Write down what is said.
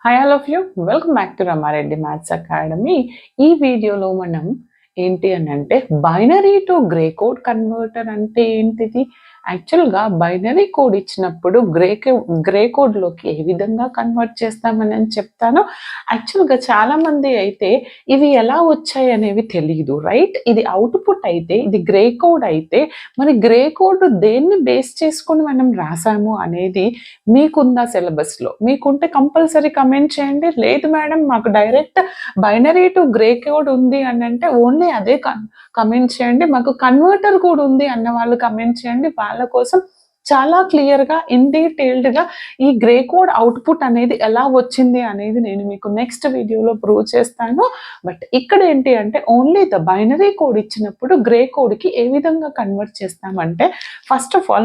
Hi all of you welcome back to Rama Reddy maths academy. ఈ వీడియోలో మనం ఏంటి అని అంటే binary to grey code converter అంటే ఏంటిది, యాక్చువల్గా బైనరీ కోడ్ ఇచ్చినప్పుడు గ్రే కోడ్లోకి ఏ విధంగా కన్వర్ట్ చేస్తామని చెప్తాను. యాక్చువల్గా చాలామంది అయితే ఇవి ఎలా వచ్చాయి అనేవి తెలియదు, రైట్? ఇది అవుట్పుట్ అయితే, ఇది గ్రే కోడ్ అయితే మరి గ్రే కోడ్ దేన్ని బేస్ చేసుకొని మనం రాసాము అనేది మీకుందా సిలబస్లో? మీకుంటే కంపల్సరీ కమెంట్ చేయండి. లేదు మేడం మాకు direct binary to grey code ఉంది అని అంటే ఓన్లీ అదే కమెంట్ చేయండి. మాకు కన్వర్టర్ కూడా ఉంది అన్న వాళ్ళు కమెంట్ చేయండి. వాళ్ళ కోసం చాలా క్లియర్గా ఇన్ డీటెయిల్డ్గా ఈ గ్రే కోడ్ అవుట్పుట్ అనేది ఎలా వచ్చింది అనేది నేను మీకు నెక్స్ట్ వీడియోలో ప్రూవ్ చేస్తాను. బట్ ఇక్కడ ఏంటి అంటే ఓన్లీ ద బైనరీ కోడ్ ఇచ్చినప్పుడు గ్రే కోడ్కి ఏ విధంగా కన్వర్ట్ చేస్తామంటే ఫస్ట్ ఆఫ్ ఆల్